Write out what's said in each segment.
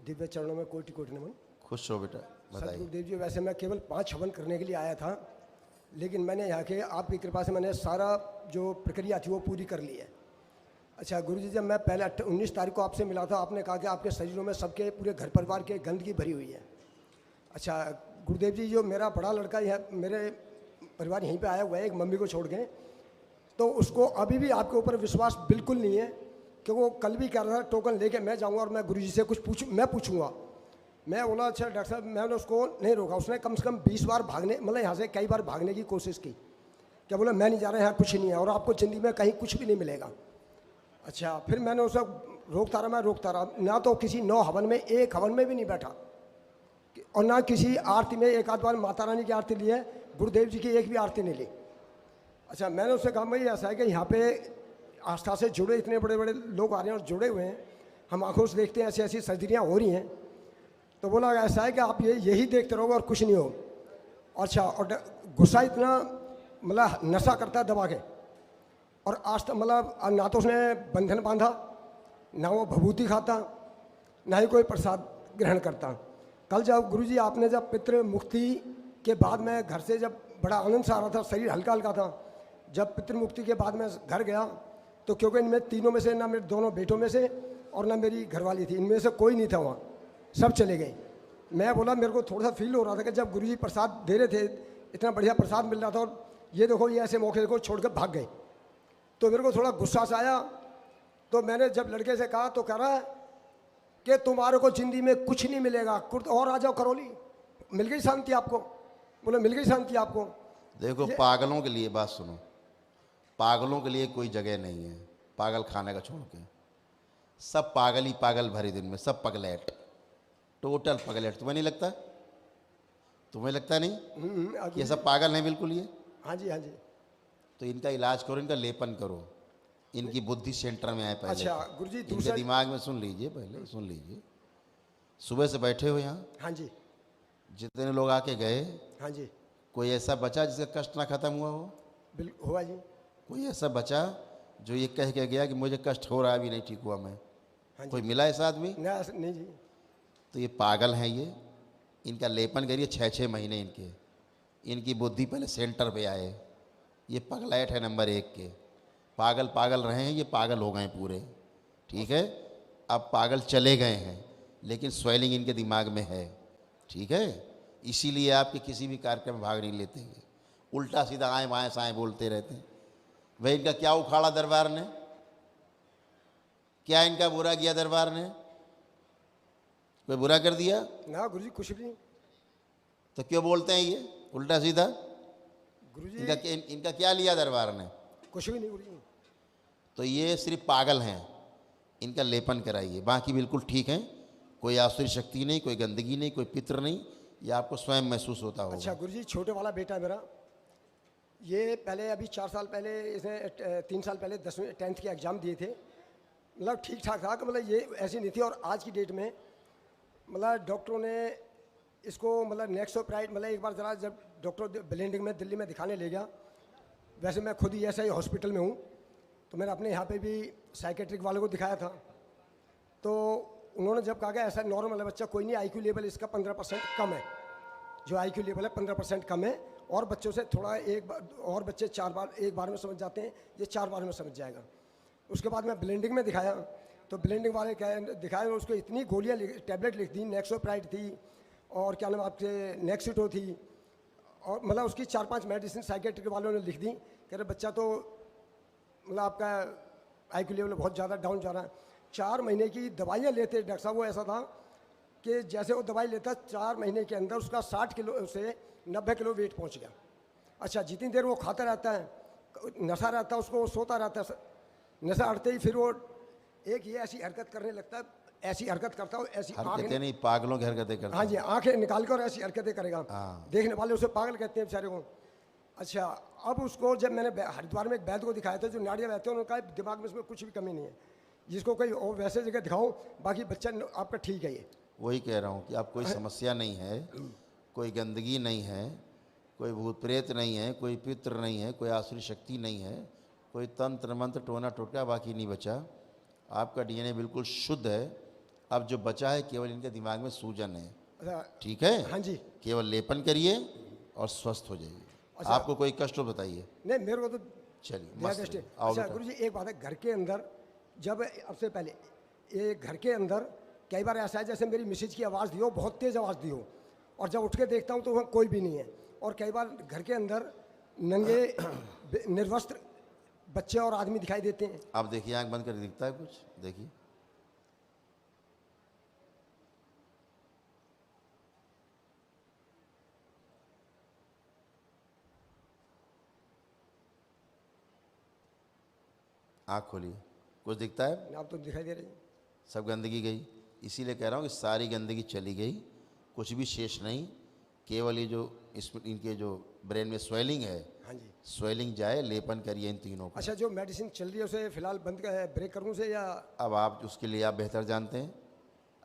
दिव्य चरणों में कोटि कोटि नमन। खुश हो बेटा, बताइए। सतगुरुदेव जी, वैसे मैं केवल 5 हवन करने के लिए आया था, लेकिन मैंने यहाँ के आपकी कृपा से मैंने सारा जो प्रक्रिया थी वो पूरी कर ली है। अच्छा गुरुजी, जब मैं पहले 19 तारीख को आपसे मिला था, आपने कहा कि आपके शरीरों में सबके पूरे घर परिवार के गंदगी भरी हुई है। अच्छा गुरुदेव जी, जो मेरा बड़ा लड़का है, मेरे परिवार यहीं पे आया हुआ है एक मम्मी को छोड़ के, तो उसको अभी भी आपके ऊपर विश्वास बिल्कुल नहीं है कि वो कल भी कह रहा था टोकन लेके मैं जाऊंगा और मैं गुरुजी से कुछ पूछूंगा। मैं बोला अच्छा डॉक्टर साहब, मैंने उसको नहीं रोका। उसने कम से कम 20 बार भागने, मतलब यहाँ से कई बार भागने की कोशिश की। क्या बोला, मैं नहीं जा रहा, यहाँ कुछ नहीं है और आपको ज़िंदगी में कहीं कुछ भी नहीं मिलेगा। अच्छा फिर मैंने उसे रोकता रहा ना, तो किसी 9 हवन में एक हवन में भी नहीं बैठा और ना किसी आरती में। एक आध बार माता रानी की आरती ली है, गुरुदेव जी की एक भी आरती नहीं ली। अच्छा मैंने उससे कहा भाई ऐसा है कि यहाँ पे आस्था से जुड़े इतने बड़े बड़े लोग आ रहे हैं और जुड़े हुए हैं, हम आंखों से देखते हैं ऐसी ऐसी सर्जरियाँ हो रही हैं। तो बोला ऐसा है कि आप यही देखते रहोगे और कुछ नहीं हो। अच्छा, और गुस्सा इतना, मतलब नशा करता है दबा के, और आज तक मतलब ना तो उसने बंधन बांधा, ना वो भभूति खाता, ना ही कोई प्रसाद ग्रहण करता। कल जब गुरुजी आपने जब पितृ मुक्ति के बाद में घर से, जब बड़ा आनंद सा आ रहा था, शरीर हल्का हल्का था, जब पितृ मुक्ति के बाद मैं घर गया तो क्योंकि इनमें तीनों में से, ना मेरे दोनों बेटों में से और ना मेरी घरवाली थी, इनमें से कोई नहीं था वहाँ, सब चले गए। मैं बोला मेरे को थोड़ा सा फील हो रहा था कि जब गुरुजी प्रसाद दे रहे थे, इतना बढ़िया प्रसाद मिल रहा था, और ये देखो ये ऐसे मौके को छोड़ कर भाग गए, तो मेरे को थोड़ा गुस्सा सा आया। तो मैंने जब लड़के से कहा तो कह रहा है कि तुम्हारे को जिंदगी में कुछ नहीं मिलेगा, कुर्त और आ जाओ करौली। मिल गई शांति आपको? बोले मिल गई शांति आपको। देखो पागलों के लिए बात सुनो, पागलों के लिए कोई जगह नहीं है, पागल खाने का छोड़ के। सब पागल ही पागल भरे दिन में, सब पगलेट, टोटल पगलेट। तुम्हें नहीं लगता? तुम्हें लगता नहीं ये सब पागल हैं बिल्कुल ये? हाँ जी, हाँ जी। तो इनका इलाज करो, इनका लेपन करो, इनकी बुद्धि सेंटर में आए पहले। अच्छा गुरुजी, इनके दूसरा दिमाग में सुन लीजिए, पहले सुन लीजिए। सुबह से बैठे हो यहाँ, हाँ जी, जितने लोग आके गए, हाँ जी, कोई ऐसा बचा जिसका कष्ट ना खत्म हुआ हो? बिल्कुल हुआ जी। कोई ऐसा बचा जो ये कह के गया कि मुझे कष्ट हो रहा है, अभी नहीं ठीक हुआ मैं? हाँ जी। कोई मिला ऐसा आदमी? नहीं जी। तो ये पागल हैं ये। इनका लेपन करिए 6-6 महीने इनके, इनकी बुद्धि पहले सेंटर पे आए। ये पगलैट है नंबर 1 के। पागल पागल रहे हैं, ये पागल हो गए पूरे, ठीक है? अब पागल चले गए हैं, लेकिन स्वेलिंग इनके दिमाग में है, ठीक है? इसीलिए आपके किसी भी कार्यक्रम में भाग नहीं लेते हैं, उल्टा सीधा आए बाएँ साएँ बोलते रहते हैं। भाई इनका क्या उखाड़ा दरबार ने? क्या इनका बुरा किया दरबार ने? कोई बुरा कर दिया? ना गुरुजी, कुछ भी नहीं। तो क्यों बोलते हैं ये उल्टा सीधा? गुरुजी इनका क्या लिया दरबार ने? कुछ भी नहीं गुरुजी। तो ये सिर्फ पागल हैं, इनका लेपन कराइए, बाकी बिल्कुल ठीक हैं। कोई आसुरी शक्ति नहीं, कोई गंदगी नहीं, कोई पित्र नहीं, ये आपको स्वयं महसूस होता होगा। अच्छा गुरुजी, छोटे वाला बेटा है मेरा, ये पहले अभी 4 साल पहले, इसने 3 साल पहले 10वीं 10th के एग्ज़ाम दिए थे। मतलब ठीक ठाक था कि मतलब ये ऐसी नहीं थी, और आज की डेट में मतलब डॉक्टरों ने इसको मतलब नेक्सोप्राइड, मतलब एक बार ज़रा जब डॉक्टर ब्लेंडिंग में दिल्ली में दिखाने ले गया, वैसे मैं खुद ही ऐसा ही हॉस्पिटल में हूँ, तो मैंने अपने यहाँ पे भी साइकेट्रिक वालों को दिखाया था। तो उन्होंने जब कहा कि ऐसा नॉर्मल है बच्चा, कोई नहीं, IQ लेवल इसका 15% कम है, जो IQ लेवल है 15% कम है, और बच्चों से थोड़ा एक बार, और बच्चे 4 बार एक बार में समझ जाते हैं, ये 4 बार में समझ जाएगा। उसके बाद मैं ब्लेंडिंग में दिखाया, तो ब्लेंडिंग वाले दिखाए, उसको इतनी गोलियाँ टैबलेट लिख दी, नेक्सोप्राइड थी और क्या नाम आपके नेक्सिटो थी, और मतलब उसकी 4-5 मेडिसिन साइकेट्रिक वालों ने लिख दी। कह रहे बच्चा तो मतलब आपका IQ लेवल बहुत ज़्यादा डाउन जा रहा है। 4 महीने की दवाइयाँ लेते डॉक्टर साहब, वो ऐसा था कि जैसे वो दवाई लेता 4 महीने के अंदर उसका 60 किलो से 90 किलो वेट पहुंच गया। अच्छा जितनी देर वो खाता रहता है, नशा रहता है उसको, वो सोता रहता है, नशा हटते ही फिर वो एक ये ऐसी हरकत करने लगता है, ऐसी हरकत करता है, ऐसी हरकतें नहीं, पागलों की हरकतें करता है। हाँ जी, आंखें निकाल कर ऐसी हरकतें करेगा, हाँ। देखने वाले उसे पागल कहते हैं बेचारे को। अच्छा अब उसको जब मैंने हरिद्वार में एक वैद्य को दिखाया था जो नाड़ियाँ रहते हैं, उन्होंने कहा दिमाग में इसमें कुछ भी कमी नहीं है, जिसको कोई और वैसे जगह दिखाओ, बाकी बच्चा आपका ठीक है। ये वही कह रहा हूँ कि आप कोई समस्या नहीं है, कोई गंदगी नहीं है, कोई भूत प्रेत नहीं है, कोई पितृ नहीं है, कोई आसुरी शक्ति नहीं है, कोई तंत्र मंत्र टोना टोटका बाकी नहीं बचा। आपका DNA बिल्कुल शुद्ध है, अब जो बचा है केवल इनके दिमाग में सूजन है, अच्छा ठीक है? हाँ जी। केवल लेपन करिए और स्वस्थ हो जाइए। अच्छा। आपको कोई कष्ट हो बताइए। नहीं मेरे को तो चलिए दया मस्त दृष्टि। है। आओ अच्छा बेटा। गुरु जी एक बात है, घर के अंदर जब अब से पहले ये घर के अंदर कई बार ऐसा है जैसे मेरी मिसेज की आवाज़ दी हो, बहुत तेज़ आवाज़ दी हो, और जब उठ के देखता हूँ तो वहाँ कोई भी नहीं है। और कई बार घर के अंदर नंगे निर्वस्त्र बच्चे और आदमी दिखाई देते हैं। आप देखिए, आंख बंद कर दिखता है कुछ? देखिए, आंख खोलिए, कुछ दिखता है? आप तो दिखाई दे रहे हैं। सब गंदगी गई। इसीलिए कह रहा हूँ कि सारी गंदगी चली गई, कुछ भी शेष नहीं। केवल ये जो इसमें इनके जो ब्रेन में स्वेलिंग है, हाँ जी। स्वेलिंग जाए, लेपन करिए इन तीनों को। अच्छा जो मेडिसिन चल रही है उसे फिलहाल बंद ब्रेक करूँ से या? अब आप उसके लिए आप बेहतर जानते हैं।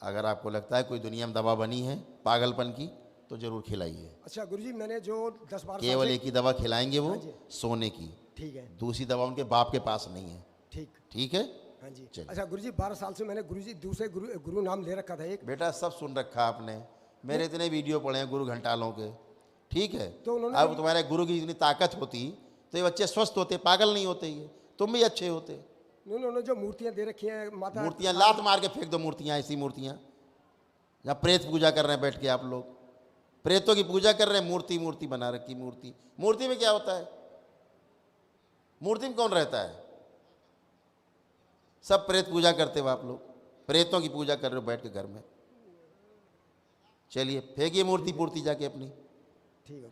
अगर आपको लगता है कोई दुनिया में दवा बनी है पागलपन की, तो जरूर खिलाइए। अच्छा गुरुजी मैंने जो 10-12 साल केवल से एक ही दवा खिलाएंगे वो, हाँ जी। सोने की। ठीक है। दूसरी दवा उनके बाप के पास नहीं है। ठीक। ठीक है? हाँ जी। चलिए। अच्छा गुरुजी 12 साल से मैंने गुरुजी दूसरे गुरु नाम ले रखा था एक। बेटा सब सुन रखा आपने, मेरे इतने वीडियो पढ़े हैं गुरु घंटालों के, ठीक है? तो उन्होंने अब तुम्हारे गुरु की इतनी ताकत होती तो ये बच्चे स्वस्थ होते, पागल नहीं होते, ये तुम भी अच्छे होते। उन्होंने जो मूर्तियाँ दे रखी हैं माता, मूर्तियां लात मार के फेंक दो, मूर्तियां ऐसी मूर्तियां जहाँ प्रेत पूजा कर रहे हैं बैठ के आप लोग, प्रेतों की पूजा कर रहे हैं, मूर्ति बना रखी। मूर्ति में क्या होता है? मूर्ति में कौन रहता है? सब प्रेत पूजा करते हो आप लोग, प्रेतों की पूजा कर रहे हो बैठ के घर में। चलिए फेंकिए मूर्ति जाके अपनी। ठीक है।